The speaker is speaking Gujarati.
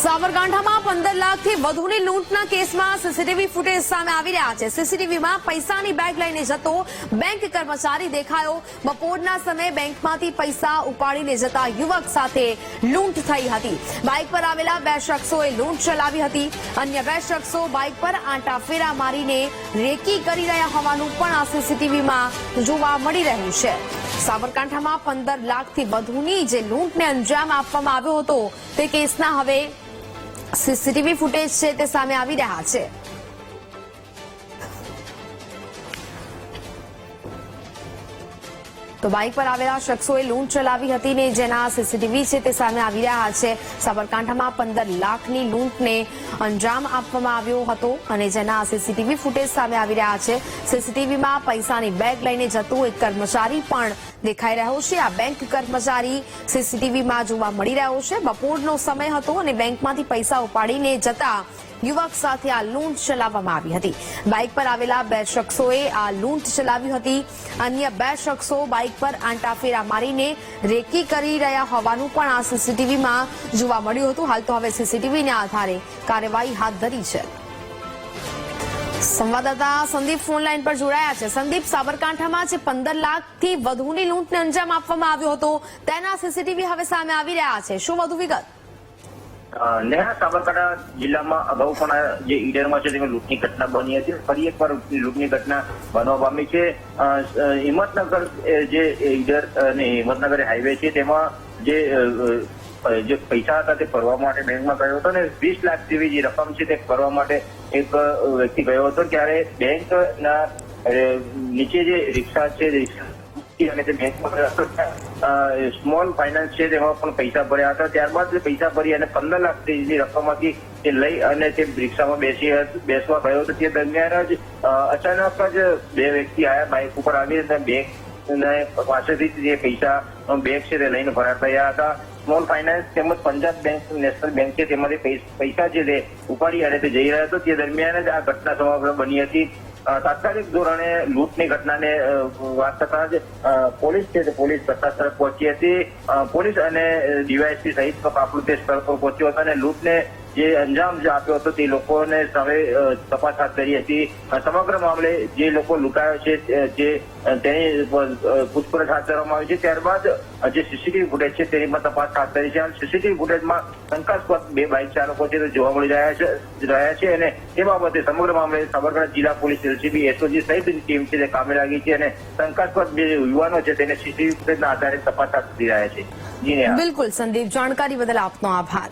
સાબરકાંઠામાં 15 લાખથી વધુની લૂંટના કેસમાં સીસીટીવી ફૂટેજ સામે આવી રહ્યા છે। સીસીટીવીમાં પૈસાની બેગ લઈને જતો બેંક કર્મચારી દેખાયો। બપોરના સમયે બેંકમાંથી પૈસા ઉપાડીને જતા યુવક સાથે લૂંટ થઈ હતી। બાઇક પર આવેલા 2 શખ્સોએ લૂંટ ચલાવી હતી। અન્ય 2 શખ્સો બાઇક પર આંટાફેરા મારીને રેકી કરી રહ્યા હોવાનું પણ આ સીસીટીવીમાં જોવા મળી રહ્યું છે। સાબરકાંઠામાં 15 લાખથી વધુની જે લૂંટને અંજામ આપવામાં આવ્યો હતો તે કેસના હવે સીસીટીવી ફૂટેજ છે તે સામે આવી રહ્યા છે। તો બાઇક પર આવેલા શખ્સોએ લૂંટ ચલાવી હતી ને જેના સીસીટીવી છે તે સામે આવી રહ્યા છે। સાબરકાંઠામાં 15 લાખની લૂંટને અંજામ આપવામાં આવ્યો હતો અને જેના સીસીટીવી ફૂટેજ સામે આવી રહ્યા છે। સીસીટીવીમાં પૈસાની બેગ લઈને જતો એક કર્મચારી પણ દેખાઈ રહ્યો છે। આ બેંક કર્મચારી સીસીટીવીમાં જોવા મળી રહ્યો છે। બપોરનો સમય હતો અને બેંકમાંથી પૈસા ઉપાડીને જતા યુવક સાથે આ લૂંટ ચલાવવામાં આવી હતી। બાઇક પર આવેલા 2 શખ્સોએ આ લૂંટ ચલાવી હતી। અન્ય 2 શખ્સો બાઇક પર આંટાફેરા મારીને રેકી કરી રહ્યા હોવાનું પણ આ સીસીટીવીમાં જોવા મળ્યું હતું। હાલ તો હવે સીસીટીવીના આધારે કાર્યવાહી હાથ ધરી છે। સંવાદદાતા સંદીપ ફોન લાઈન પર જોડાયા છે। સંદીપ, સાબરકાંઠામાં જે 15 લાખથી વધુની લૂંટને અંજામ આપવામાં આવ્યો હતો તેના સીસીટીવી હવે સામે આવી રહ્યા છે, શું વધુ વિગત? નેહા, સાબરકાંઠા જિલ્લામાં અગાઉ પણ જે ઈડરમાં છે તેમાં લૂંટની ઘટના બની હતી। ફરી એકવાર લૂંટની ઘટના બનવા પામી છે। હિંમતનગર જે ઈડર અને હિંમતનગર હાઈવે છે તેમાં જે પૈસા હતા તે ભરવા માટે બેંકમાં ગયો હતો ને 20 લાખ જેવી જે રકમ છે તે ભરવા માટે એક વ્યક્તિ ગયો હતો ત્યારે બેંકના નીચે જે રિક્ષા છે અને તે બેંકમાં સ્મોલ ફાઇનાન્સ છે તેમાં પણ પૈસા ભર્યા હતા। ત્યારબાદ પૈસા ભરી અને 15 લાખ જેટલી રકમમાંથી તે લઈ અને તે રિક્ષામાં બેસવા ગયો હતો। તે દરમિયાન જ અચાનક જ 2 વ્યક્તિ આવ્યા, બાઇક ઉપર આવી અને બેંક પાસેથી જે પૈસા બેગ છે તે લઈને ફરાર થયા હતા। સ્મોલ ફાઇનાન્સ તેમજ પંજાબ બેંક, નેશનલ બેંક છે તેમાંથી પૈસા છે તે ઉપાડી અને તે જઈ રહ્યા હતો। તે દરમિયાન જ આ ઘટના સમગ્ર બની હતી। તાત્કાલિક ધોરણે લૂંટની ઘટનાને વાત થતા જ પોલીસ છે તે પોલીસ ઘટના સ્થળ પહોંચી હતી। પોલીસ અને ડીવાયએસપી સહિત કાફલો તે સ્થળ પર પહોંચ્યો હતો અને લૂંટને જે અંજામ આપ્યો હતો તે લોકોને સામે તપાસ હાથ ધરી હતી। સમગ્ર મામલે જે લોકો લૂંટાયો છે તેની પૂછપરછ હાથ ધરવામાં આવી છે। ત્યારબાદ જે સીસીટીવી ફૂટેજ છે તેની પણ તપાસ હાથ ધરી છે। સીસીટીવી ફૂટેજમાં શંકાસ્પદ 2 બાઇક ચાલકો છે તે જોવા મળી રહ્યા છે અને તે બાબતે સમગ્ર મામલે સાબરકાંઠા જિલ્લા પોલીસ, એલસીબી, એસઓજી સહિતની ટીમ છે તે કામે લાગી છે અને શંકાસ્પદ 2 યુવાનો છે તેને સીસીટીવી ફૂટેજના આધારે તપાસ હાથ ધરી રહ્યા છે। જી બિલકુલ સંદીપ, જાણકારી બદલ આપનો આભાર।